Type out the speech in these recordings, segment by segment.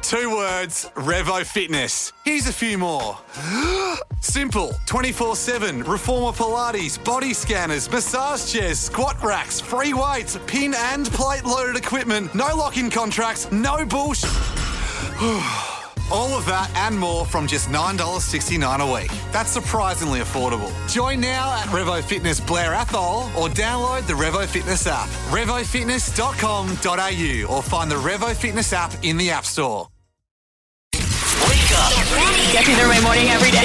2 words, Revo Fitness. Here's a few more. Simple, 24/7, reformer Pilates, body scanners, massage chairs, squat racks, free weights, pin and plate loaded equipment, no lock-in contracts, no bullshit. All of that and more from just $9.69 a week. That's surprisingly affordable. Join now at Revo Fitness Blair Athol or download the Revo Fitness app. RevoFitness.com.au or find the Revo Fitness app in the App Store. Wake up. Get to the morning every day.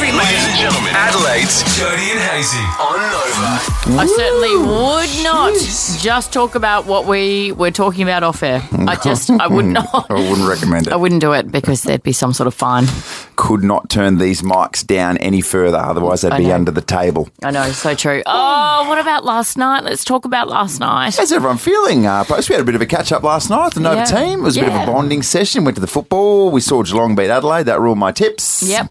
Ladies and gentlemen, Adelaide's Jody and Hazy on Nova. I certainly would not just talk about what we were talking about off air. I would not. I wouldn't recommend it. I wouldn't do it because there'd be some sort of fine. Could not turn these mics down any further, otherwise they'd be under the table. I know, so true. Oh, what about last night? Let's talk about last night. How's everyone feeling? Post, we had a bit of a catch-up last night, the Nova team. It was a bit of a bonding session. Went to the football. We saw Geelong beat Adelaide. That ruled my tips. Yep.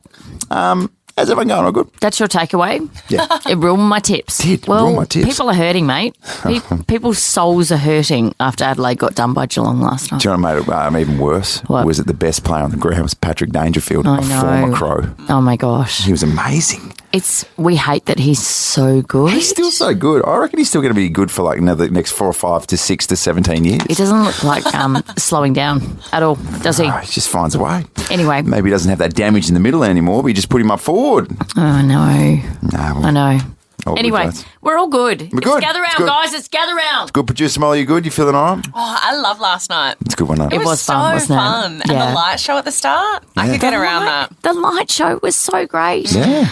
How's everyone going? All good? That's your takeaway? Yeah. It ruined my tips. Ruined my tips. People are hurting, mate. People's souls are hurting after Adelaide got done by Geelong last night. Do you know what made it even worse? What? Was it the best player on the ground was Patrick Dangerfield, I a know. former Crow. Oh, my gosh. He was amazing. We hate that he's so good. He's still so good. I reckon he's still going to be good for like the next 4 or 5 to 6 to 17 years. He doesn't look like slowing down at all, does he? He just finds a way. Anyway. Maybe he doesn't have that damage in the middle anymore, but you just put him up forward. Oh, no. I know. All anyway, good, we're all good. We're good. It's gather round, guys. It's gather round. Good, producer Molly, you good? You feeling all right? Oh, I love last night. It's a good one, though. It was fun, wasn't it? fun. And the light show at the start, I could get around that. The light show was so great. Yeah.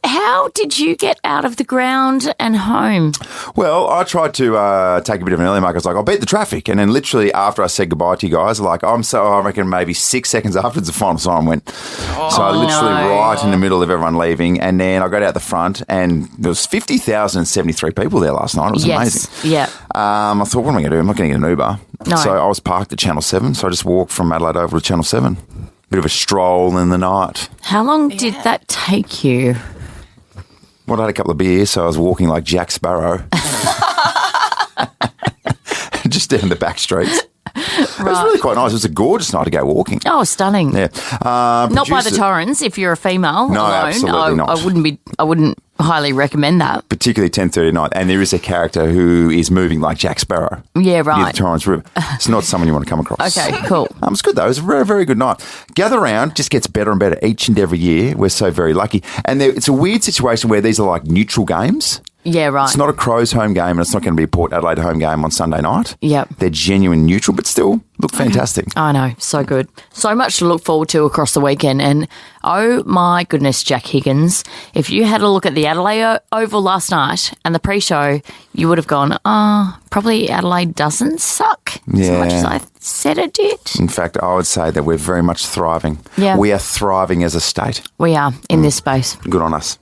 How did you get out of the ground and home? Well, I tried to take a bit of an early mark. I was like, I'll beat the traffic. And then literally after I said goodbye to you guys, I reckon maybe 6 seconds afterwards, the final siren went. So I literally right in the middle of everyone leaving. And then I got out the front and there was 50,073 people there last night. It was amazing. Yeah. I thought, what am I going to do? I'm not going to get an Uber. No. So I was parked at Channel 7. So I just walked from Adelaide over to Channel 7. Bit of a stroll in the night. How long did that take you? Well, I had a couple of beers, so I was walking like Jack Sparrow. Just down the back streets. It was really quite nice. It was a gorgeous night to go walking. Oh, stunning. Yeah. Not by the Torrens if you're a female no, alone. Absolutely not. I wouldn't highly recommend that. Particularly 10:30 at night. And there is a character who is moving like Jack Sparrow. Yeah, right. Near the Torrens River. It's not someone you want to come across. Okay, cool. It's good though. It was a very, very good night. Gather Round just gets better and better each and every year. We're so very lucky. And it's a weird situation where these are like neutral games. Yeah, right. It's not a Crows home game and it's not going to be a Port Adelaide home game on Sunday night. Yep. They're genuine neutral, but still look fantastic. I know. So good. So much to look forward to across the weekend. And oh my goodness, Jack Higgins, if you had a look at the Adelaide Oval last night and the pre-show, you would have gone, probably Adelaide doesn't suck as much as I said it did. In fact, I would say that we're very much thriving. Yeah. We are thriving as a state. We are in this space. Good on us.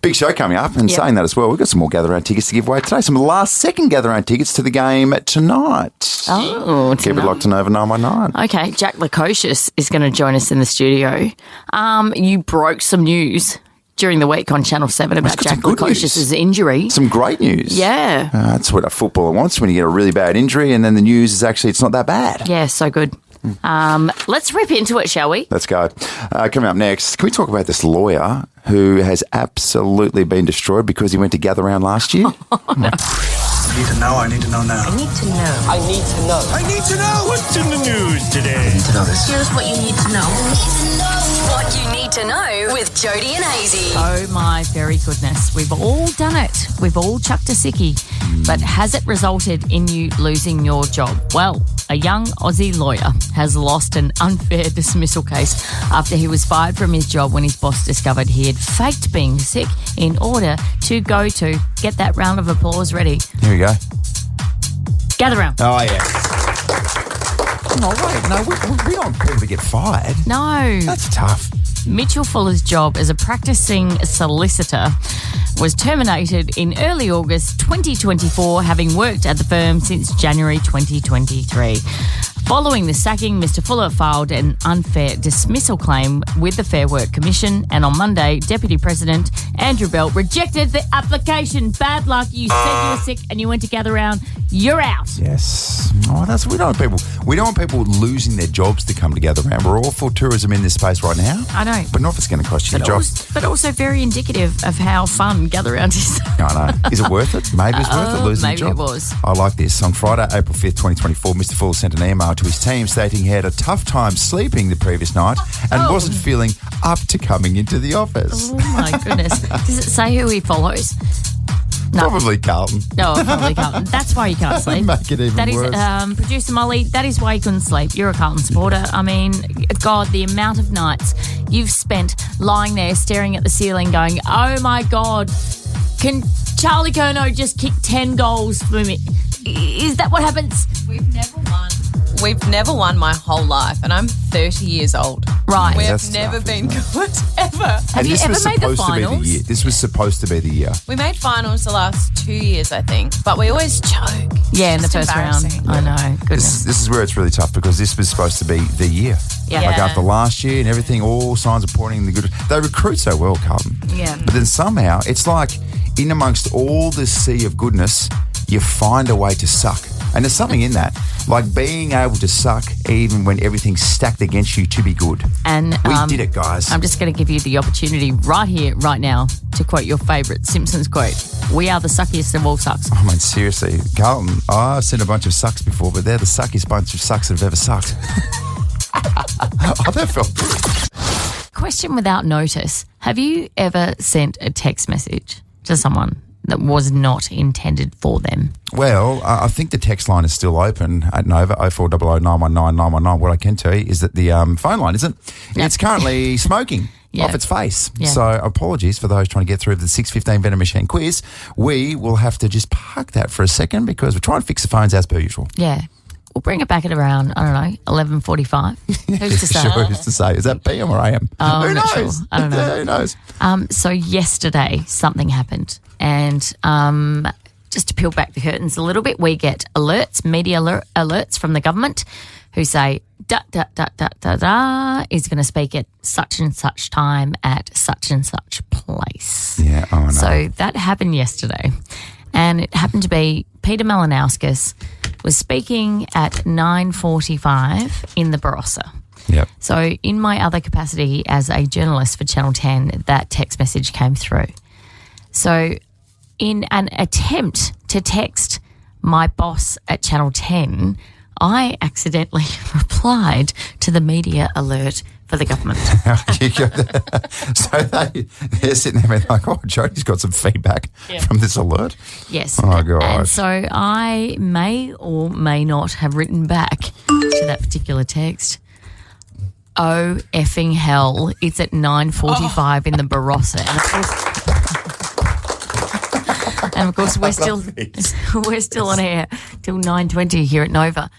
Big show coming up, and saying that as well, we've got some more Gather Round tickets to give away today. Some last-second Gather Round tickets to the game tonight. Oh, Keep it locked to Nova 919. Okay, Jack Lukosius is going to join us in the studio. You broke some news during the week on Channel 7 about Jack Lukosius' injury. Some great news. Yeah. That's what a footballer wants when you get a really bad injury, and then the news is actually it's not that bad. Yeah, so good. Let's rip into it, shall we? Let's go. Coming up next, can we talk about this lawyer who has absolutely been destroyed because he went to Gather Round last year? I need to know. I need to know now. I need to know. I need to know. I need to know. What's in the news today? I need to know this. Here's what you need to know. What you need to know with Jody and Hazy. Oh my very goodness. We've all done it. We've all chucked a sickie. But has it resulted in you losing your job? Well, a young Aussie lawyer has lost an unfair dismissal case after he was fired from his job when his boss discovered he had faked being sick in order to go to get that round of applause ready. Here we go. Gather round. Oh, yeah. No, wait. No, we don't want people to get fired. No. That's tough. Mitchell Fuller's job as a practicing solicitor was terminated in early August 2024, having worked at the firm since January 2023. Following the sacking, Mr. Fuller filed an unfair dismissal claim with the Fair Work Commission, and on Monday, Deputy President Andrew Belt rejected the application. Bad luck. You said you were sick and you went to Gather Round. you're out. Yes. Oh, we don't want people losing their jobs to come together around. We're all for tourism in this space right now. I know. But not if it's going to cost you your job. But also very indicative of how fun gather around is. I know. Is it worth it? Maybe it's worth it losing your job. Maybe it was. I like this. On Friday, April 5th, 2024, Mr. Fuller sent an email to his team stating he had a tough time sleeping the previous night and wasn't feeling up to coming into the office. Oh, my goodness. Does it say who he follows? No. Probably Carlton. No, probably Carlton. That's why you can't sleep. Make it even worse. Producer Molly, that is why you couldn't sleep. You're a Carlton supporter. I mean, God, the amount of nights you've spent lying there staring at the ceiling going, oh, my God, can Charlie Curnow just kick 10 goals for me? Is that what happens? We've never won. We've never won my whole life, and I'm 30 years old. Right. We've never been good, ever. Have you ever made the finals? This was supposed to be the year. We made finals the last 2 years, I think, but we always choke. Yeah, in the It's first round. embarrassing. I know. Goodness. This is where it's really tough because this was supposed to be the year. Yeah. Like after last year and everything, all signs are pointing in the good. They recruit so well, Carlton. Yeah. But then somehow, it's like in amongst all this sea of goodness, you find a way to suck. And there's something in that, like being able to suck even when everything's stacked against you to be good. And we did it, guys. I'm just going to give you the opportunity right here, right now, to quote your favourite Simpsons quote. We are the suckiest of all sucks. I mean, seriously, Carlton, I've seen a bunch of sucks before, but they're the suckiest bunch of sucks that have ever sucked. Oh, that felt good. Question without notice. Have you ever sent a text message to someone that was not intended for them? Well, I think the text line is still open at Nova, 0400 919 919. What I can tell you is that the phone line isn't. Yep. It's currently smoking off its face. Yeah. So apologies for those trying to get through the 6:15 vending machine quiz. We will have to just park that for a second because we're trying to fix the phones as per usual. Yeah. We'll bring it back at around, I don't know, 11:45. Who's to say? Sure, who's to say? Is that PM or AM? Oh, Who I'm not knows? sure. I don't know. Who knows? So yesterday, something happened. And just to peel back the curtains a little bit, we get alerts, media alerts from the government who say, is going to speak at such and such time at such and such place. Yeah, oh no. So that happened yesterday. And it happened to be Peter Malinauskas was speaking at 9:45 in the Barossa. Yep. So in my other capacity as a journalist for Channel 10, that text message came through. So in an attempt to text my boss at Channel 10, I accidentally replied to the media alert for the government. So they're sitting there being like, oh, Jodie's got some feedback from this alert. Yes. Oh, gosh. And so I may or may not have written back to that particular text. Oh, effing hell. It's at 9:45 in the Barossa. And of course, we're still on air till 9:20 here at Nova.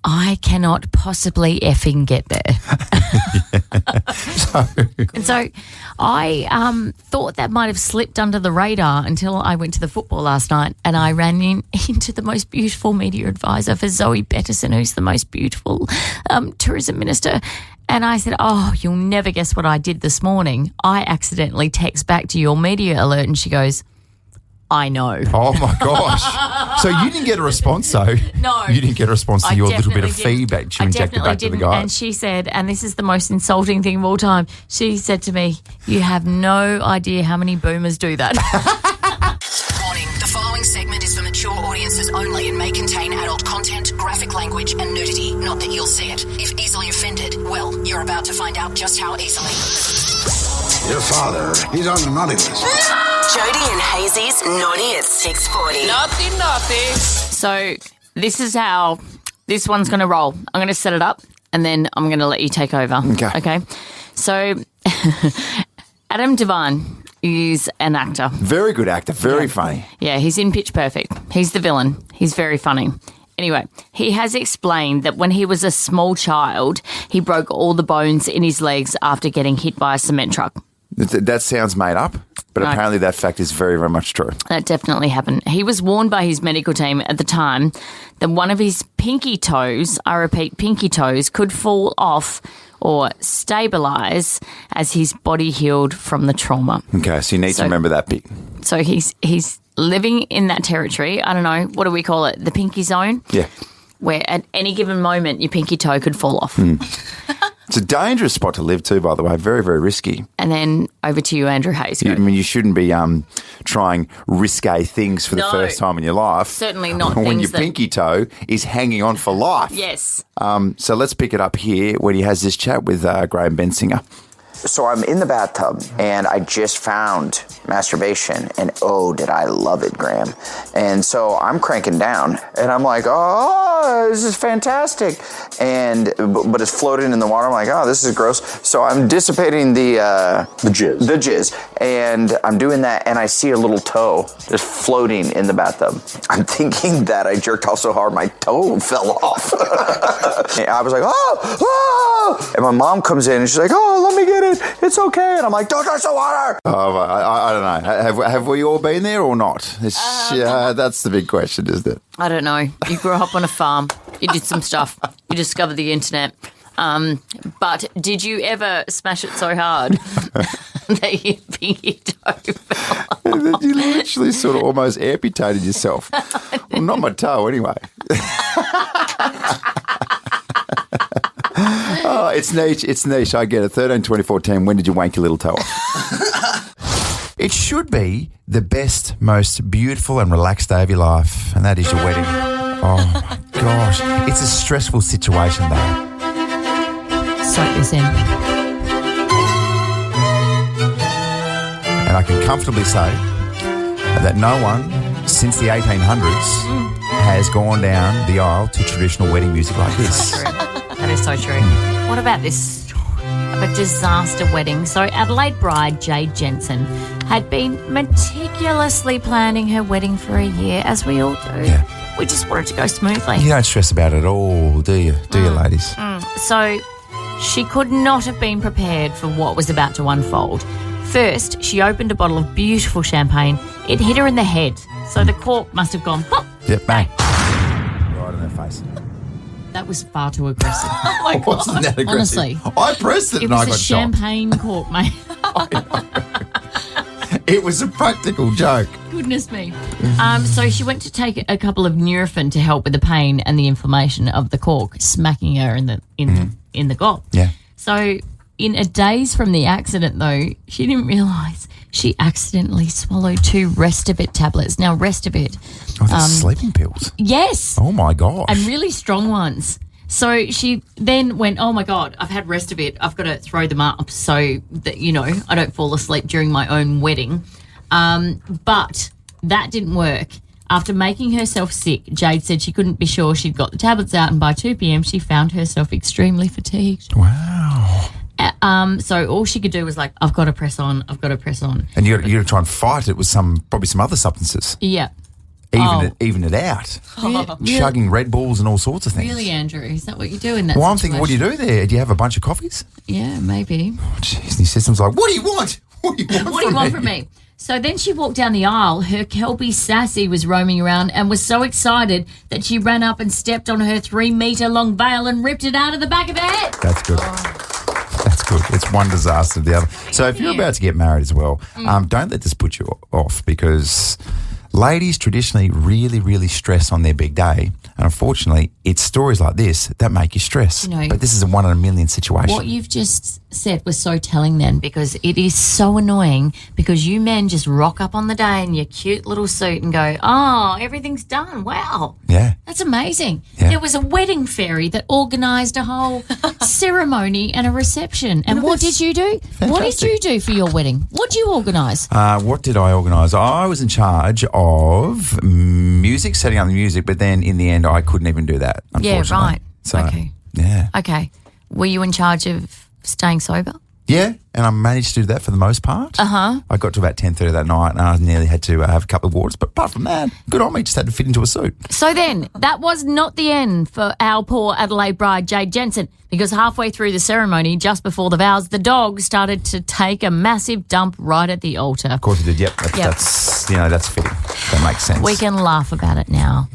I cannot possibly effing get there. And so I thought that might have slipped under the radar until I went to the football last night and I ran into the most beautiful media advisor for Zoe Bettison, who's the most beautiful tourism minister. And I said, oh, you'll never guess what I did this morning. I accidentally text back to your media alert and she goes, I know. Oh, my gosh. So you didn't get a response, though? No. You didn't get a response to your little bit of definitely feedback you injected back to the didn't. guy? And she said, and this is the most insulting thing of all time, she said to me, you have no idea how many boomers do that. Warning, the following segment is for mature audiences only and may contain adult content, graphic language and nudity. Not that you'll see it. If easily offended, well, you're about to find out just how easily. Your father, he's on the naughty list. Jody and Hazy's Naughty at 6:40. Naughty. So this is how this one's going to roll. I'm going to set it up and then I'm going to let you take over. Okay. So Adam Devine is an actor. Very good actor. Very funny. Yeah, he's in Pitch Perfect. He's the villain. He's very funny. Anyway, he has explained that when he was a small child, he broke all the bones in his legs after getting hit by a cement truck. That sounds made up, but No. apparently that fact is very, very much true. That definitely happened. He was warned by his medical team at the time that one of his pinky toes, I repeat, pinky toes, could fall off or stabilise as his body healed from the trauma. Okay, so you need to remember that bit. So he's living in that territory, I don't know, what do we call it? The pinky zone? Yeah. Where at any given moment your pinky toe could fall off. It's a dangerous spot to live too, by the way. Very, very risky. And then over to you, Andrew Hayes. You shouldn't be trying risque things for the first time in your life. Certainly not when things your that... pinky toe is hanging on for life. Yes. So let's pick it up here when he has this chat with Graham Bensinger. So I'm in the bathtub, and I just found masturbation, and oh, did I love it, Graham. And so I'm cranking down, and I'm like, oh, this is fantastic. But it's floating in the water. I'm like, oh, this is gross. So I'm dissipating the jizz, and I'm doing that, and I see a little toe just floating in the bathtub. I'm thinking that I jerked off so hard my toe fell off. And I was like, oh! And my mom comes in, and she's like, oh, let me get it. It's okay. And I'm like, don't touch the water. Oh, I don't know. Have we all been there or not? That's the big question, isn't it? I don't know. You grew up on a farm. You did some stuff. You discovered the internet. But did you ever smash it so hard that your pinky toe fell off? That you literally sort of almost amputated yourself. Well, not my toe anyway. Oh, it's niche. I get it. 13, 24, 10. When did you wank your little toe off? It should be the best, most beautiful and relaxed day of your life, and that is your wedding. Oh, my gosh. It's a stressful situation, though. Soak this in. And I can comfortably say that no one since the 1800s has gone down the aisle to traditional wedding music like this. That is so true. What about this of a disaster wedding? So Adelaide bride Jade Jensen had been meticulously planning her wedding for a year, as we all do. Yeah. We just want it to go smoothly. You don't stress about it at all, do you? Do you, ladies? So she could not have been prepared for what was about to unfold. First, she opened a bottle of beautiful champagne. It hit her in the head, so the cork must have gone pop. Yep, bang. Right in her face. That was far too aggressive. Oh my God. Wasn't that aggressive? Honestly. I pressed it It and I was got a champagne cork, mate. It was a practical joke. Goodness me. So she went to take a couple of Nurofen to help with the pain and the inflammation of the cork smacking her in the gob. Yeah. So in a days from the accident, though, she didn't realise she accidentally swallowed 2 Restivit tablets. Now, Restivit... Oh, that's sleeping pills. Yes. Oh, my gosh. And really strong ones. So she then went, oh, my God, I've had Restivit. I've got to throw them up so that, I don't fall asleep during my own wedding. But that didn't work. After making herself sick, Jade said she couldn't be sure she'd got the tablets out, and by 2 p.m. she found herself extremely fatigued. Wow. So all she could do was like, I've got to press on. And you're going to try and fight it with probably some other substances. Yeah. Even it out. Oh. Chugging Red Bulls and all sorts of things. Really, Andrew? Is that what you do in that Well, I'm situation? thinking, what do you do there? Do you have a bunch of coffees? Yeah, maybe. Oh, jeez. And your system's like, what do you want? What do you want from me? So then she walked down the aisle. Her Kelpie Sassy was roaming around and was so excited that she ran up and stepped on her 3-metre-long veil and ripped it out of the back of her head. That's good. That's good. It's one disaster to the other. So if you're about to get married as well, don't let this put you off, because ladies traditionally really, really stress on their big day. And unfortunately, it's stories like this that make you stress. But this is a 1 in a million situation. What you've just said was so telling then, because it is so annoying, because you men just rock up on the day in your cute little suit and go, oh, everything's done. Wow. Yeah. That's amazing. Yeah. There was a wedding fairy that organised a whole ceremony and a reception. And what did you do? Fantastic. What did you do for your wedding? What did you organise? What did I organise? I was in charge of music, setting up the music, but then in the end I couldn't even do that, unfortunately. Yeah, right. So, okay. Yeah. Okay. Were you in charge of staying sober? Yeah, and I managed to do that for the most part. Uh-huh. I got to about 10:30 that night and I nearly had to have a couple of waters, but apart from that, good on me, just had to fit into a suit. So then, that was not the end for our poor Adelaide bride, Jade Jensen, because halfway through the ceremony, just before the vows, the dog started to take a massive dump right at the altar. Of course it did, yep. That's fitting. That makes sense. We can laugh about it now.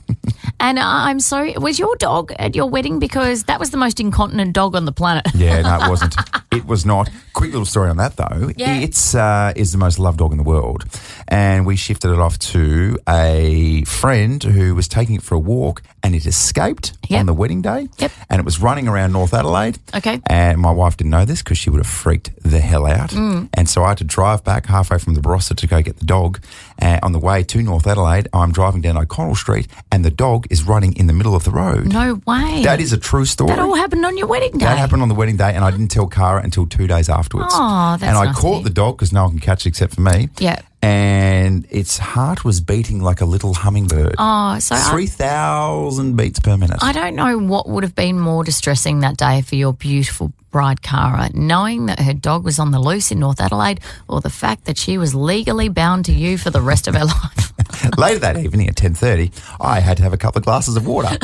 And I'm sorry, was your dog at your wedding? Because that was the most incontinent dog on the planet. Yeah, no, it wasn't. It was not. Quick little story on that, though. Yeah. It's is the most loved dog in the world. And we shifted it off to a friend who was taking it for a walk, and it escaped on the wedding day. Yep. And it was running around North Adelaide. Okay. And my wife didn't know this because she would have freaked the hell out. And so I had to drive back halfway from the Barossa to go get the dog. On the way to North Adelaide, I'm driving down O'Connell Street, and the dog is running in the middle of the road. No way. That is a true story. That all happened on your wedding day. That happened on the wedding day, and I didn't tell Cara until 2 days afterwards. Oh, that's And I nice caught of you. the dog because no one can catch it except for me. Yeah. And its heart was beating like a little hummingbird. Oh, so 3,000 beats per minute. I don't know what would have been more distressing that day for your beautiful bride, Cara, knowing that her dog was on the loose in North Adelaide, or the fact that she was legally bound to you for the rest of her life. Later that evening at 10:30, I had to have a couple of glasses of water. Check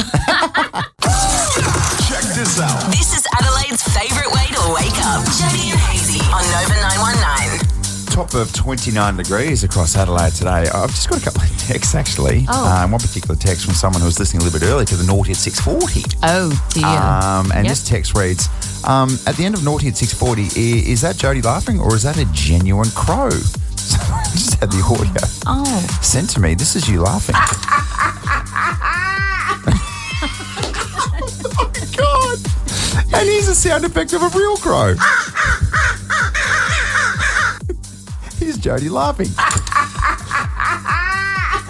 this out. This is Adelaide's favourite way to wake up. Jody and Hazy on Nova 919. Top of 29 degrees across Adelaide today. I've just got a couple of texts, actually. One particular text from someone who was listening a little bit early to the Naughty at 6:40. Oh, dear. And this text reads, at the end of Naughty at 6:40, is that Jody laughing or is that a genuine crow? So I just had the audio sent to me. This is you laughing. Oh, my God. And here's a sound effect of a real crow. Here's Jody laughing.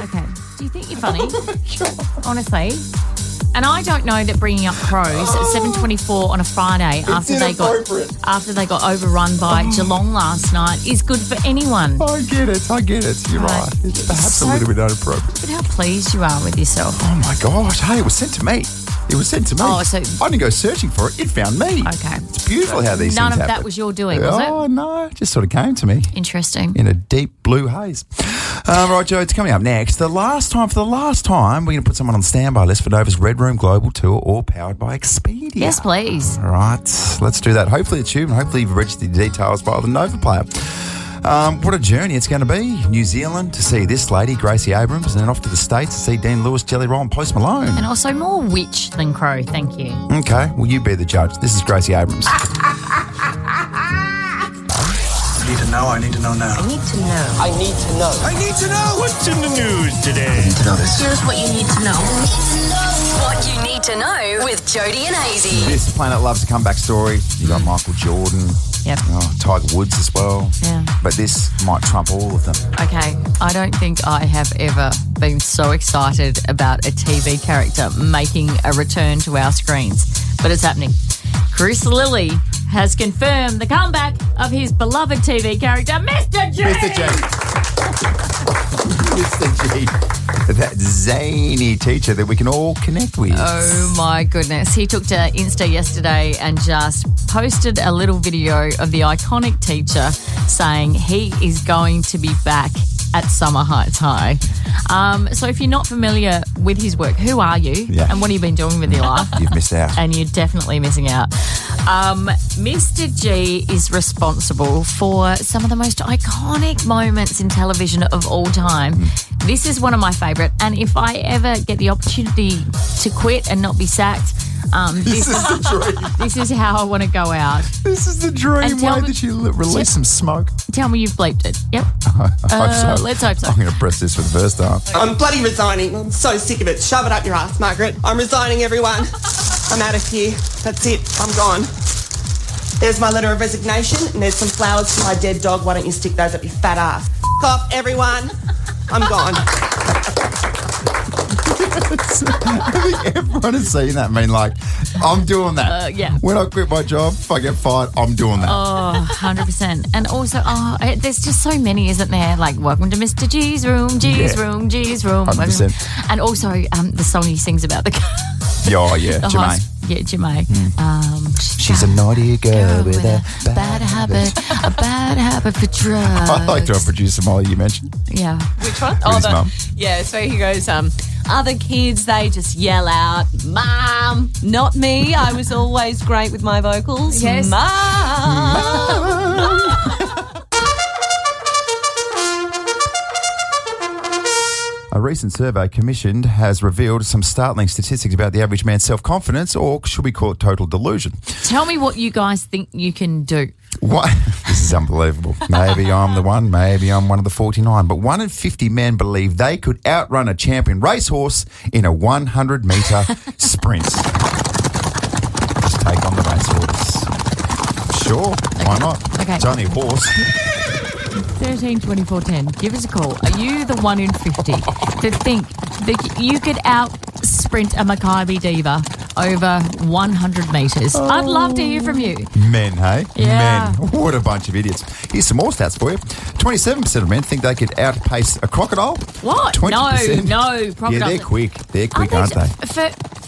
Okay. Do you think you're funny? Honestly. And I don't know that bringing up crows at 7:24 on a Friday after they got overrun by Geelong last night is good for anyone. I get it. You're right. It's perhaps a little bit inappropriate. But how pleased you are with yourself. Oh, my gosh. Hey, it was sent to me. Oh, so I didn't go searching for it. It found me. Okay. It's beautiful how these things happen. None of that was your doing, was it? Oh, no. It just sort of came to me. Interesting. In a deep blue haze. Right, Joe, it's coming up next. For the last time, we're going to put someone on the standby list for Nova's Red Room Global Tour, all powered by Expedia. Yes, please. All right. Let's do that. Hopefully it's you, and hopefully you've registered your details via the Nova player. What a journey it's going to be. New Zealand to see this lady, Gracie Abrams, and then off to the States to see Dean Lewis, Jelly Roll, and Post Malone. And also more witch than crow, thank you. Okay, well, you be the judge. This is Gracie Abrams. I need to know now. I need to know. I need to know. What's in the news today? I need to know this. Here's what you need to know. What you need to know with Jody and Hazy. This Planet Loves a comeback story. You got Michael Jordan. Yep. Tiger Woods as well. Yeah. But this might trump all of them. Okay, I don't think I have ever been so excited about a TV character making a return to our screens, but it's happening. Chris Lilly has confirmed the comeback of his beloved TV character, Mr. G. Mr. G. Mr. G. That zany teacher that we can all connect with. Oh, my goodness. He took to Insta yesterday and just posted a little video of the iconic teacher saying he is going to be back at Summer Heights High. So if you're not familiar with his work, who are you? Yeah. And what have you been doing with your life? You've missed out. And you're definitely missing out. Mr. G is responsible for some of the most iconic moments in television of all time. This is one of my favourite, and if I ever get the opportunity to quit and not be sacked, this is the dream. This is how I want to go out. This is the dream. Why did you release some smoke? Tell me you've bleeped it. Yep. I hope so. Let's hope so. I'm going to press this for the first time. I'm bloody resigning. I'm so sick of it. Shove it up your ass, Margaret. I'm resigning, everyone. I'm out of here. That's it. I'm gone. There's my letter of resignation, and there's some flowers for my dead dog. Why don't you stick those up your fat ass? F*** off, everyone. I'm gone. I think everyone has seen that. I mean, like, I'm doing that. Yeah. When I quit my job, if I get fired, I'm doing that. Oh, 100%. And also, there's just so many, isn't there? Like, welcome to Mr. G's room, G's room, G's room. 100%. And also, the song he sings about the Oh, yeah, Jermaine. Yeah, Jermaine. She's a naughty girl with a bad habit, a bad habit for drugs. I like to have producer Molly you mentioned. Yeah. Which one? With his mum. Yeah, so he goes, other kids, they just yell out, Mom, not me. I was always great with my vocals. Yes. Mom. A recent survey commissioned has revealed some startling statistics about the average man's self-confidence, or should we call it total delusion? Tell me what you guys think you can do. What? This is unbelievable. Maybe I'm the one, maybe I'm one of the 49, but 1 in 50 men believe they could outrun a champion racehorse in a 100-metre sprint. Just take on the racehorse. Sure, why not? Okay. It's only a horse. 13 24 10. Give us a call. Are you the 1 in 50 to think that you could out sprint a Maccabi diva over 100 metres? I'd love to hear from you. Men, hey? Yeah. Men. What a bunch of idiots. Here's some more stats for you. 27% of men think they could outpace a crocodile. What? 20%. No. Crocodiles. Yeah, they're quick. They're quick, aren't they?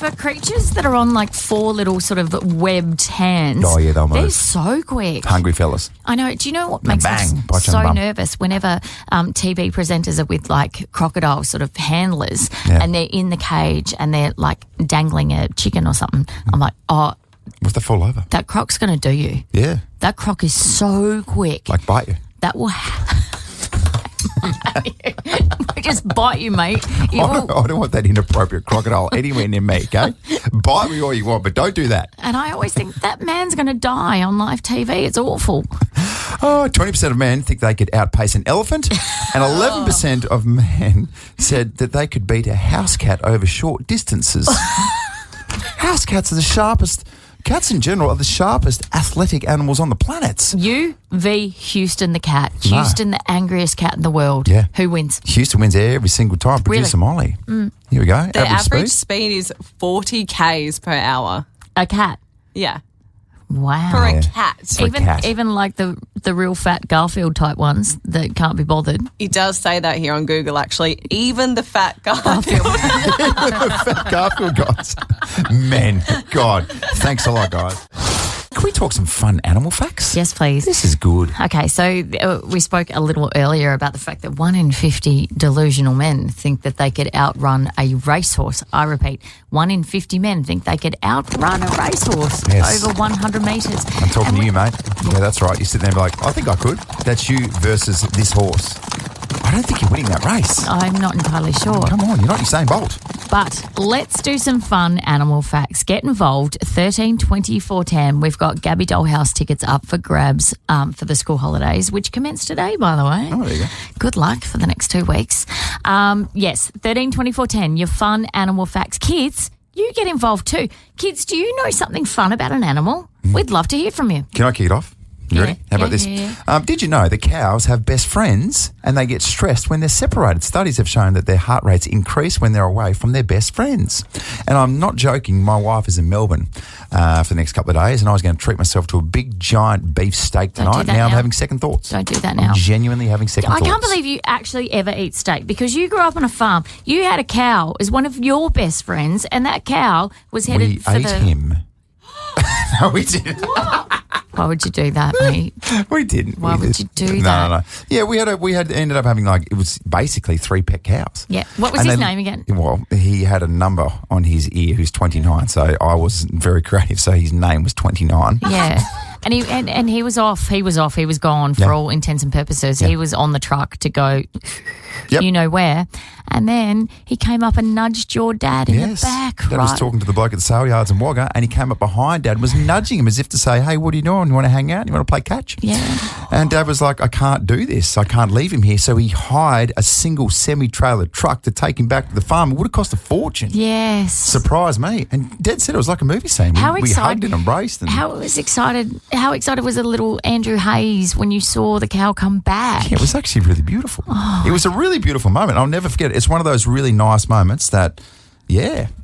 For creatures that are on like 4 little sort of webbed hands. Oh, yeah, they'll move. They're so quick. Hungry fellas. I know. Do you know what makes Bang, me bite you on the so bum. nervous? Whenever TV presenters are with like crocodile sort of handlers and they're in the cage and they're like dangling a chicken or something, I'm like, oh, What's the fall over? that croc's going to do you. Yeah. That croc is so quick. Like bite you. That will just bite you, mate. You I will- don't want that inappropriate crocodile anywhere near me, okay? Bite me all you want, but don't do that. And I always think that man's going to die on live TV. It's awful. 20% of men think they could outpace an elephant, and 11% of men said that they could beat a house cat over short distances. House cats are the sharpest. Cats in general are the sharpest athletic animals on the planet. You v. Houston the cat. Houston, the angriest cat in the world. Yeah. Who wins? Houston wins every single time. Producer Molly. Here we go. The average speed is 40 k's per hour. A cat. Yeah. Wow. For a cat. For a cat. Even like the real fat Garfield type ones that can't be bothered. It does say that here on Google, actually. Even the fat Garfield. Garfield guys. Men. God. Thanks a lot, guys. Can we talk some fun animal facts? Yes, please. This is good. Okay, so we spoke a little earlier about the fact that 1 in 50 delusional men think that they could outrun a racehorse. I repeat, 1 in 50 men think they could outrun a racehorse over 100 metres. I'm talking to you, mate. Yeah, that's right. You sit there and be like, I think I could. That's you versus this horse. I don't think you're winning that race. I'm not entirely sure. Come on, you're not Usain Bolt. But let's do some fun animal facts. Get involved. 13 24 10. We've got Gabby Dollhouse tickets up for grabs for the school holidays, which commence today, by the way. Oh, there you go. Good luck for the next 2 weeks. Yes, 13 24 10. Your fun animal facts. Kids, you get involved too. Kids, do you know something fun about an animal? We'd love to hear from you. Can I kick it off? You ready? How about this? Did you know that cows have best friends and they get stressed when they're separated? Studies have shown that their heart rates increase when they're away from their best friends. And I'm not joking. My wife is in Melbourne for the next couple of days, and I was going to treat myself to a big, giant beef steak Don't do tonight. that Now I'm now. having second thoughts. Don't do that now. I'm genuinely having second thoughts. I can't believe you actually ever eat steak because you grew up on a farm. You had a cow as one of your best friends, and that cow was headed We for ate him. No, we didn't. Why would you do that, mate? We didn't. Why would you do no, that? No. Yeah, we ended up having it was basically 3 pet cows. Yeah. What was And his they- name again? Well, he had a number on his ear who's 29, so I was very creative, so his name was 29. Yeah. And he was off. He was off. He was gone for all intents and purposes. He was on the truck to go you know where. And then he came up and nudged your dad in the back. Dad was talking to the bloke at the sale yards in Wagga, and he came up behind Dad and was nudging him as if to say, hey, what are you doing? You want to hang out? You want to play catch? Yeah. And Dad was like, I can't do this. I can't leave him here. So he hired a single semi-trailer truck to take him back to the farm. It would have cost a fortune. Yes. Surprised me. And Dad said it was like a movie scene. We hugged and embraced. And How excited was the little Andrew Hayes when you saw the cow come back? yeah, it was actually really beautiful. It was a really beautiful moment. I'll never forget it. It's one of those really nice moments that,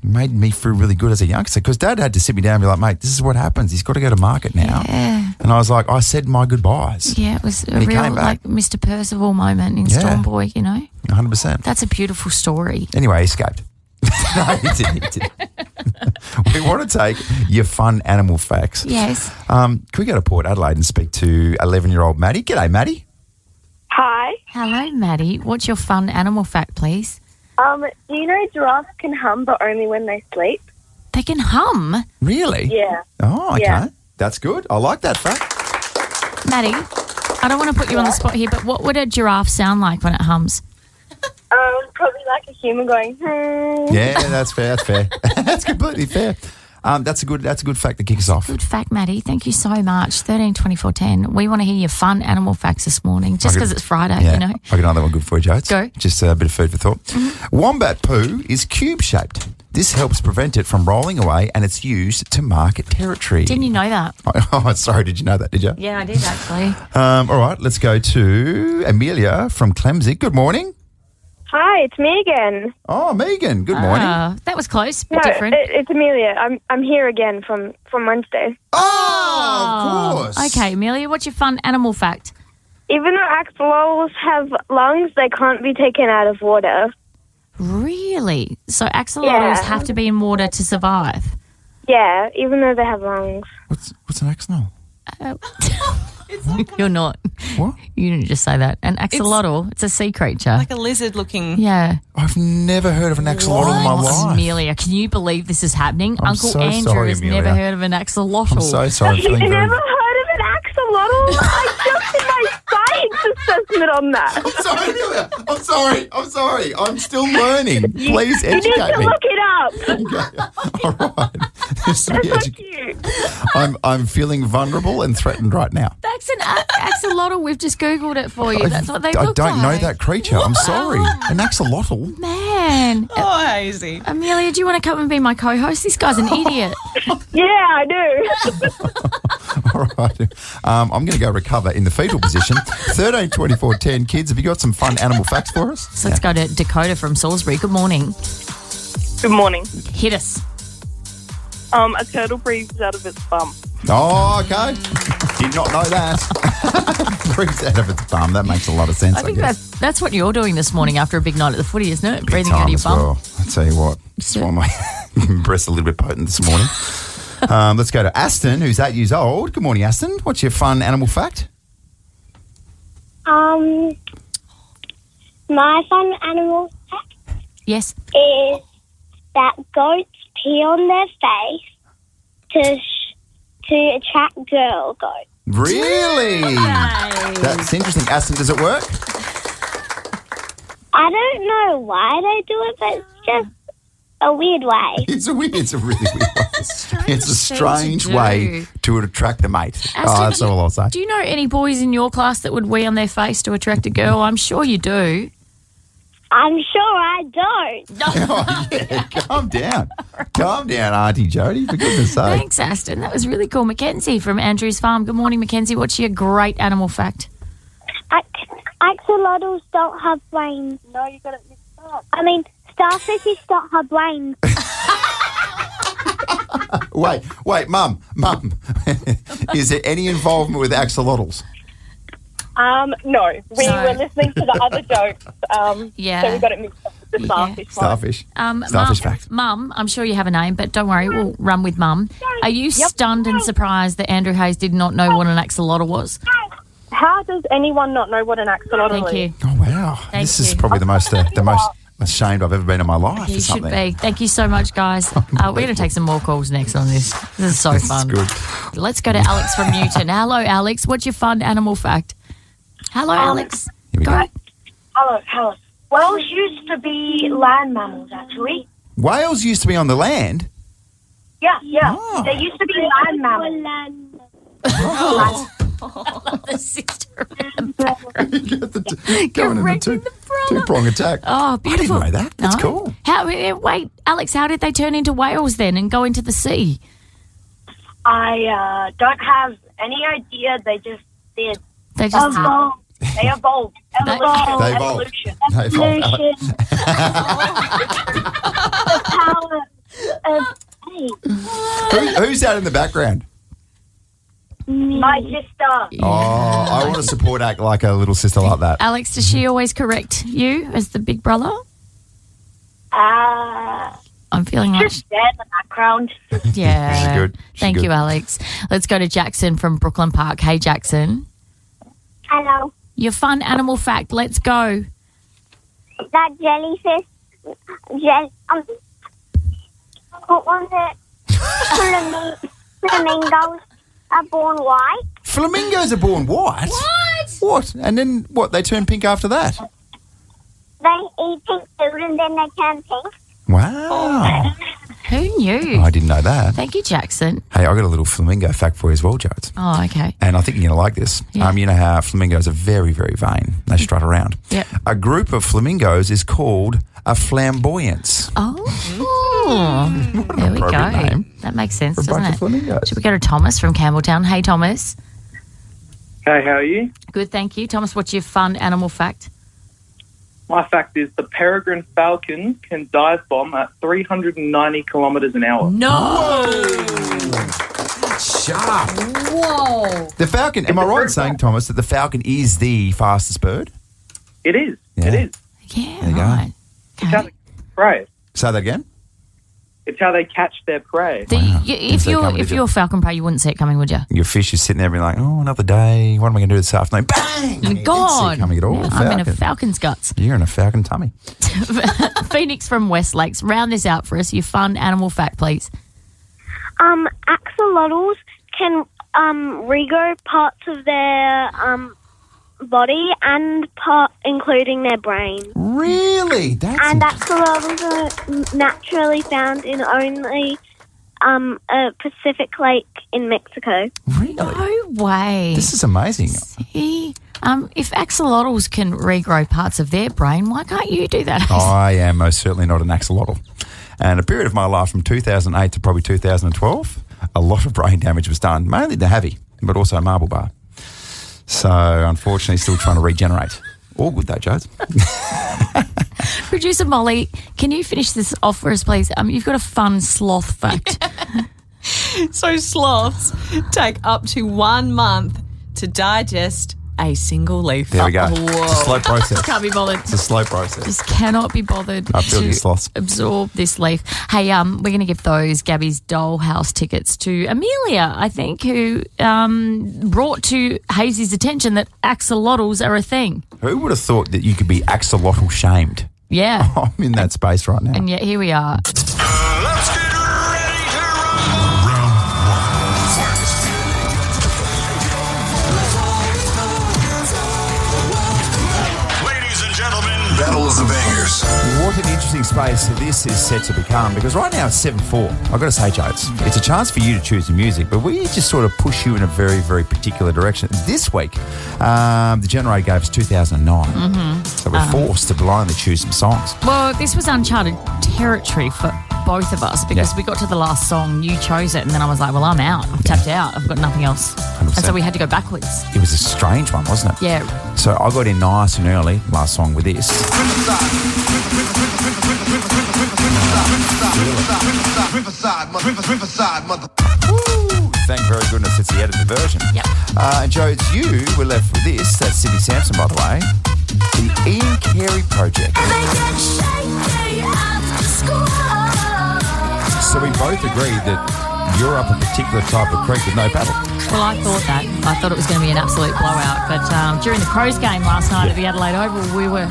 made me feel really good as a youngster because Dad had to sit me down and be like, mate, this is what happens. He's got to go to market now. Yeah. And I was like, I said my goodbyes. Yeah, it was a he real came back. like Mr. Percival moment in Yeah. Storm Boy, you know? 100%. That's a beautiful story. Anyway, he escaped. No, he didn't. We want to take your fun animal facts. Yes. Can we go to Port Adelaide and speak to 11-year-old Maddie? G'day, Maddie. Hi. Hello, Maddie. What's your fun animal fact, please? Do you know giraffes can hum but only when they sleep? They can hum. Really? Yeah. Oh, okay. Yeah. That's good. I like that fact. Maddie, I don't want to put you on the spot here, but what would a giraffe sound like when it hums? Probably like like a human going, Yeah, that's fair. That's completely fair. That's a good fact to kick us off. Good fact, Maddie. Thank you so much. 13 24 10. We want to hear your fun animal facts this morning, just because it's Friday, Yeah, you know. I got another one good for you, Joe. Go. Just a bit of food for thought. Wombat poo is cube-shaped. This helps prevent it from rolling away, and it's used to mark territory. Didn't you know that? Oh, sorry. Did you know that? Did you? Yeah, I did actually. All right. Let's go to Amelia from Clemsey. Good morning. Hi, it's me again. Oh, Megan. Good morning. That was close, No, but different. it's Amelia. I'm here again from Wednesday. Oh, of course. Okay, Amelia, what's your fun animal fact? Even though axolotls have lungs, they can't be taken out of water. Really? So axolotls Yeah. have to be in water to survive? Yeah, even though they have lungs. What's an axolotl? You're not. What? You didn't just say that. An axolotl, it's a sea creature. Like a lizard-looking. Yeah. I've never heard of an axolotl in my life. Amelia, can you believe this is happening? I'm Uncle so Andrew sorry, has Amelia. never heard of an axolotl. I'm so sorry. I'm You've feeling very... never heard of an axolotl? I just did my science assessment on that. I'm sorry, Amelia. I'm sorry. I'm still learning. Please You need educate to me. look it up. Okay. All right. Just That's be so edu- cute. I'm feeling vulnerable and threatened right now. That's an axolotl. We've just Googled it for you. That's what they I look don't like. know that creature. I'm sorry. An axolotl? Man. Oh, Hazy. Amelia, do you want to come and be my co-host? This guy's an idiot. Yeah, I do. All right. I'm going to go recover in the fetal position. 13, 24, 10. Kids, have you got some fun animal facts for us? So let's go to Dakota from Salisbury. Good morning. Good morning. Hit us. A turtle breathes out of its bum. Oh, okay. Did not know that. Breathes out of its bum. That makes a lot of sense, I think guess. that's what you're doing this morning after a big night at the footy, isn't it? Breathing out of Time your as bum. well. I tell you what, just why my breath's a little bit potent this morning. Let's go to Aston, who's 8 years old. Good morning, Aston. What's your fun animal fact? My fun animal fact Yes. is that goats pee on their face to attract girl goats. Really? That's interesting. Aston, does it work? I don't know why they do it, but it's just a weird way. It's a really weird way. It's a strange thing to way to attract a mate. Aston, That's all I'll say. Do you know any boys in your class that would wee on their face to attract a girl? I'm sure you do. I'm sure I don't. Oh, yeah, calm down. Calm down, Auntie Jody, for goodness sake. Thanks, Aston. That was really cool. Mackenzie from Andrew's Farm. Good morning, Mackenzie. What's your great animal fact? Axolotls don't have brains. No, you got it mixed up. I mean, starfishes don't have brains. Wait, Mum. Is there any involvement with axolotls? No. We were listening to the other jokes. Yeah. So we got it mixed up with the starfish. Starfish. Starfish fact. Mum, I'm sure you have a name, but don't worry, we'll run with Mum. Are you stunned and surprised that Andrew Hayes did not know what an axolotl was? How does anyone not know what an axolotl Thank is? you. Oh, wow. This is probably the most ashamed I've ever been in my life. You or should something. be. Thank you so much, guys. We're going to take some more calls next on this. This is so fun. Good. Let's go to Alex from Newton. Hello, Alex. What's your fun animal fact? Hello, Alex. Here we go. Hello. Whales used to be land mammals, actually. Whales used to be on the land. Yeah. Oh. They used to be land mammals. The sister in the background. Going Correcting into the brother. two-prong attack. Oh, beautiful. I didn't know that. That's No? cool. Wait, Alex, how did they turn into whales then and go into the sea? I don't have any idea. They just did. They just They evolved. They evolved. Evolution. They evolved. Evolution. The power of Who's out in the background? my sister. Oh, I want to support act like a little sister like that. Alex, does she always correct you as the big brother? I'm feeling like... Just there in the background. Yeah. She's good. Thank you, Alex. Let's go to Jackson from Brooklyn Park. Hey, Jackson. Hello. Your fun animal fact. Let's go. That jellyfish. What was it? Flamingos are born white. Flamingos are born white? What? What? And then what? They turn pink after that? they eat pink food and then they turn pink. Wow. Who knew? Oh, I didn't know that. Thank you, Jackson. Hey, I got a little flamingo fact for you as well, Jodes. Oh, okay. And I think you're going to like this. Yeah. You know how flamingos are very, very vain. They strut around. Yep. A group of flamingos is called a flamboyance. Oh, there we go. appropriate name That makes sense, for a doesn't bunch it? of flamingos. Should we go to Thomas from Campbelltown? Hey, Thomas. Hey, how are you? Good, thank you. Thomas, what's your fun animal fact? My fact is the peregrine falcon can dive bomb at 390 kilometres an hour. No! Sharp. Whoa! The falcon, am I right in saying, Thomas, that the falcon is the fastest bird? It is. Yeah. It is. Yeah, There you right. It's how they prey. Say that again? It's how they catch their prey. If see it coming, did you? you're falcon prey, you wouldn't see it coming, would you? Your fish is sitting there being like, oh, another day. What am I going to do this afternoon? Bang! You God! see it coming at all. Yeah, I'm in a falcon's guts. You're in a falcon tummy. Phoenix from West Lakes, round this out for us. Your fun animal fact, please. Axolotls can regrow parts of their body and including their brain. Really? And axolotls are naturally found in only a Pacific lake in Mexico. Really? No way. This is amazing. See, if axolotls can regrow parts of their brain, why can't you do that? I am most certainly not an axolotl. And a period of my life from 2008 to probably 2012, a lot of brain damage was done, mainly to Javi, but also Marble Bar. So, unfortunately, still trying to regenerate. All good, though, Jodes. Producer Molly, can you finish this off for us, please? You've got a fun sloth fact. So sloths take up to 1 month to digest a single leaf. There we go. Whoa. It's a slow process. Can't be bothered. It's a slow process. Just cannot be bothered I feel to you, sloths. absorb this leaf. Hey, we're going to give those Gabby's Dollhouse tickets to Amelia, I think, who brought to Hazy's attention that axolotls are a thing. Who would have thought that you could be axolotl shamed? Yeah. I'm in that space right now. And yet here we are. Battle of the Bangers. What an interesting space this is set to become, because right now it's 7-4. I've got to say, Jodes, it's a chance for you to choose the music, but we just sort of push you in a very, very particular direction. This week, the generator gave us 2009, so we're forced to blindly choose some songs. Well, this was uncharted territory for both of us because we got to the last song, you chose it, and then I was like, well, I'm out. I've tapped out. I've got nothing else. 100%. And so we had to go backwards. It was a strange one, wasn't it? Yeah. So I got in nice and early, last song, with this. Thank very goodness it's the edited version. Yep. And Jodes, you were left with this. That's Sydney Sampson, by the way. The Ian Carey Project. So we both agreed that you're up a particular type of creek with no paddle. Well, I thought that. I thought it was going to be an absolute blowout. But during the Crows game last night at the Adelaide Oval, we were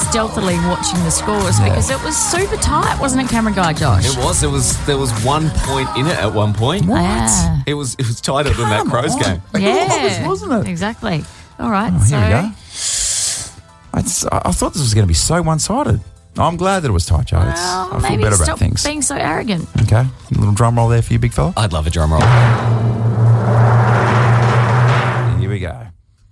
stealthily watching the scores because it was super tight, wasn't it, camera guy Josh? It was. There was 1 point in it at one point. What? Yeah. It was tighter than that Crows game. Yeah, wasn't it? Exactly. All right. Here we go. I thought this was going to be so one-sided. I'm glad that it was tight, Jodes. Well, I feel maybe better stop about things. being so arrogant. Okay. A little drum roll there for you, big fella. I'd love a drum roll. And here we go.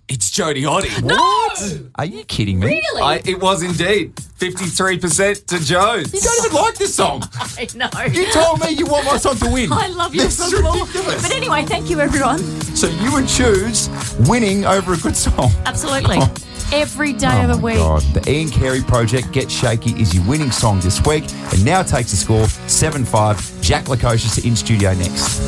It's Jody Hottie. What? Are you kidding me? Really? It was indeed. 53% to Jodes. You don't even like this song. I know. You told me you want my song to win. I love your This song is more. ridiculous. But anyway, thank you, everyone. So you would choose winning over a good song. Absolutely. Oh. Every day of the week. God. The Ian Carey Project, Get Shaky, is your winning song this week and now takes the score 7-5. Jack Lukosius in studio next.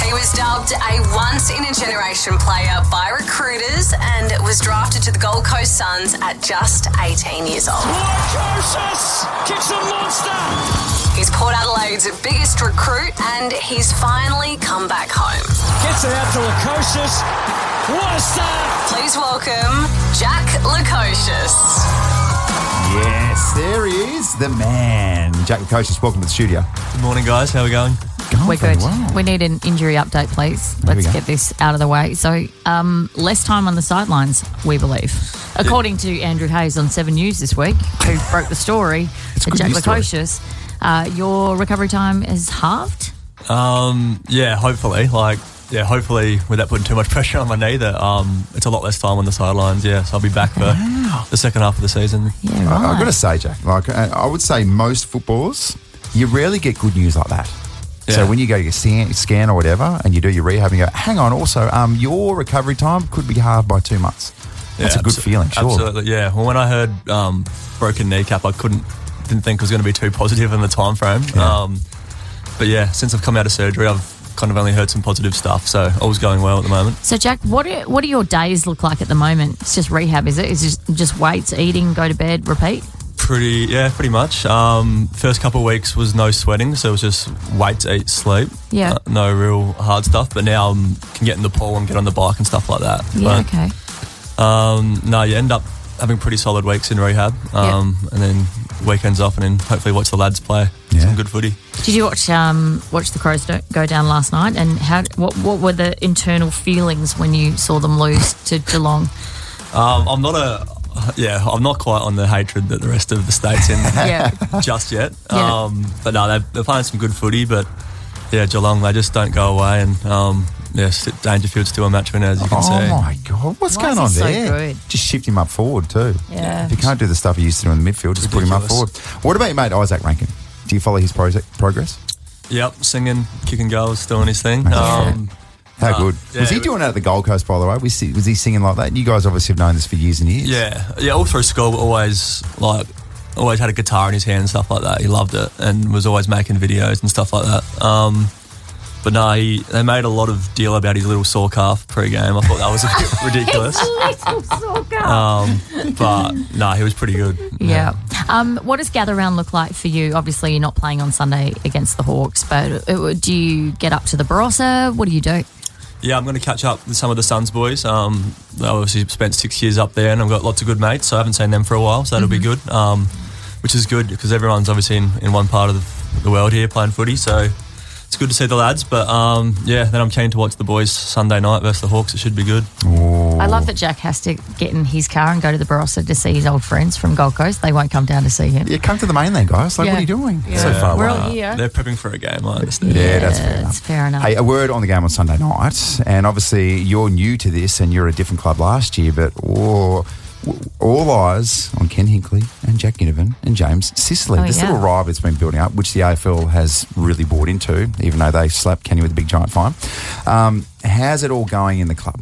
He was dubbed a once-in-a-generation player by recruiters and was drafted to the Gold Coast Suns at just 18 years old. Lukosius kicks a monster. He's Port Adelaide's biggest recruit and he's finally come back home. Gets it out to Lukosius. What a start. Please welcome Jack Lukosius. Yes, there he is, the man. Jack Lukosius, welcome to the studio. Good morning, guys. How are we going? We're good. Well. We need an injury update, please. There we Let's go. get this out of the way. So, less time on the sidelines, we believe. According to Andrew Hayes on 7 News this week, who broke the story, good Jack news story. Lukosius, your recovery time is halved? Yeah, hopefully. Hopefully without putting too much pressure on my knee that it's a lot less time on the sidelines, so I'll be back for the second half of the season. Yeah, right. I've got to say, Jack, I would say most footballers, you rarely get good news like that. Yeah. So when you go to your scan or whatever and you do your rehab and you go, hang on, also, your recovery time could be halved by 2 months. That's a good feeling, sure. Absolutely, yeah. Well, when I heard broken kneecap, I didn't think it was going to be too positive in the time frame. Yeah. But yeah, since I've come out of surgery, I've kind of only heard some positive stuff, so all's going well at the moment. So, Jack, what do your days look like at the moment? It's just rehab, is it? Is it just weights, eating, go to bed, repeat? Pretty much. First couple of weeks was no sweating, so it was just weights, eat, sleep. Yeah. No real hard stuff, but now I can get in the pool and get on the bike and stuff like that. Yeah, But, okay. No, you end up having pretty solid weeks in rehab, and then weekends off, and then hopefully watch the lads play some good footy. Did you watch the Crows go down last night? And what were the internal feelings when you saw them lose to Geelong? I'm not quite on the hatred that the rest of the state's in just yet. Yeah. But no, they're playing some good footy. But yeah, Geelong, they just don't go away, and Dangerfield's still a match winner, as you can see. Oh my God, what's Why going is on he so there? good? Just shift him up forward too. Yeah. If you can't do the stuff he used to do in the midfield, just put him up forward. What about your mate Isaac Rankin? Do you follow his progress? Yep, singing, kicking goals, doing his thing. How good. Was he doing that at the Gold Coast, by the way? Was he singing like that? You guys obviously have known this for years and years. Yeah, all through school, always had a guitar in his hand and stuff like that. He loved it and was always making videos and stuff like that. But no, they made a lot of deal about his little sore calf pre-game. I thought that was a bit ridiculous. Little sore calf. But no, he was pretty good. Yeah. What does gather round look like for you? Obviously, you're not playing on Sunday against the Hawks, but do you get up to the Barossa? What do you do? Yeah, I'm going to catch up with some of the Suns boys. I obviously spent 6 years up there and I've got lots of good mates, so I haven't seen them for a while, so that'll be good, which is good because everyone's obviously in one part of the world here playing footy, so it's good to see the lads. But then I'm keen to watch the boys Sunday night versus the Hawks. It should be good. I love that Jack has to get in his car and go to the Barossa to see his old friends from Gold Coast. They won't come down to see him. Yeah, come to the mainland, guys. What are you doing? Yeah. So far We're away. all here. They're prepping for a game, I understand. Yeah, that's fair enough. That's fair enough. Hey, a word on the game on Sunday night, and obviously you're new to this and you're at a different club last year, but all eyes on Ken Hinkley and Jack Ginnivan and James Sicily. This little rivalry that's been building up, which the AFL has really bought into, even though they slapped Kenny with a big giant fine. How's it all going in the club?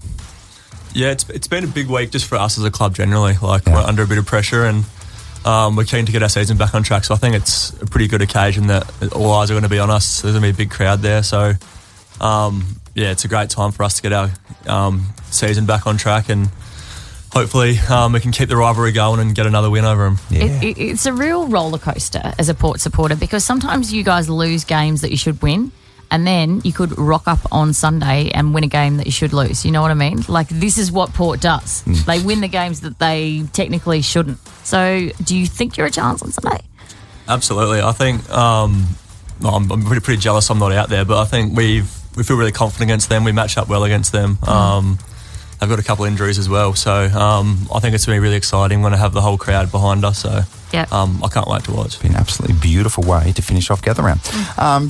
Yeah, it's been a big week just for us as a club generally. We're under a bit of pressure and we're keen to get our season back on track. So I think it's a pretty good occasion that all eyes are going to be on us. There's going to be a big crowd there. So, it's a great time for us to get our season back on track and hopefully we can keep the rivalry going and get another win over them. Yeah. It's a real roller coaster as a Port supporter because sometimes you guys lose games that you should win and then you could rock up on Sunday and win a game that you should lose. You know what I mean? Like, this is what Port does. They win the games that they technically shouldn't. So do you think you're a chance on Sunday? Absolutely. I think I'm pretty jealous I'm not out there, but I think we feel really confident against them. We match up well against them. They've got a couple of injuries as well, so I think it's going to be really exciting when I have the whole crowd behind us. So I can't wait to watch. It's been an absolutely beautiful way to finish off Gather Round.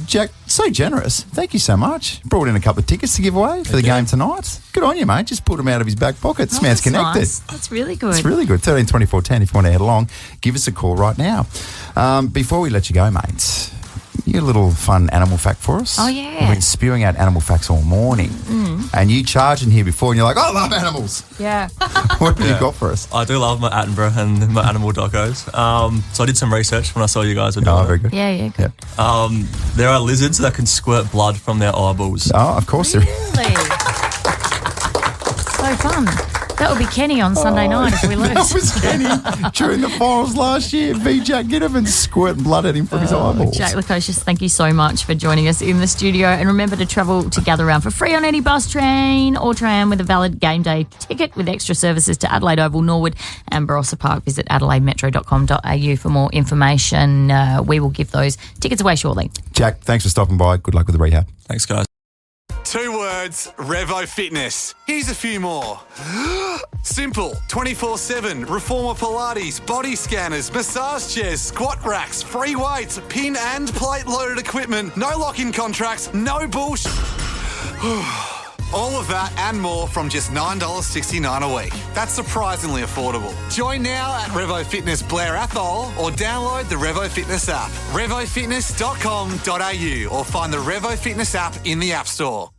Jack, so generous. Thank you so much. Brought in a couple of tickets to give away for the game tonight. Good on you, mate. Just pulled them out of his back pocket. This man's connected. Nice. That's really good. It's really good. 13 24 10 if you want to head along. Give us a call right now. Before we let you go, mate, you got a little fun animal fact for us? Oh, yeah. We've been spewing out animal facts all morning. And you charged in here before and you're like, I love animals. Yeah. What have you got for us? I do love my Attenborough and my animal docos. So I did some research when I saw you guys were doing Oh, very good. Yeah, good. There are lizards that can squirt blood from their eyeballs. Oh, of course there is. Really? So fun. That would be Kenny on Sunday night if we lose. That was Kenny during the finals last year. V. Jack Ginnivan squirting blood at him from his eyeballs. Jack Lukosius, thank you so much for joining us in the studio. And remember to travel to Gather Round for free on any bus, train or tram with a valid game day ticket with extra services to Adelaide Oval, Norwood and Barossa Park. Visit adelaidemetro.com.au for more information. We will give those tickets away shortly. Jack, thanks for stopping by. Good luck with the rehab. Thanks, guys. 2 words, Revo Fitness. Here's a few more. Simple, 24/7, reformer Pilates, body scanners, massage chairs, squat racks, free weights, pin and plate loaded equipment, no lock-in contracts, no bullshit. All of that and more from just $9.69 a week. That's surprisingly affordable. Join now at Revo Fitness Blair Athol or download the Revo Fitness app. RevoFitness.com.au or find the Revo Fitness app in the App Store.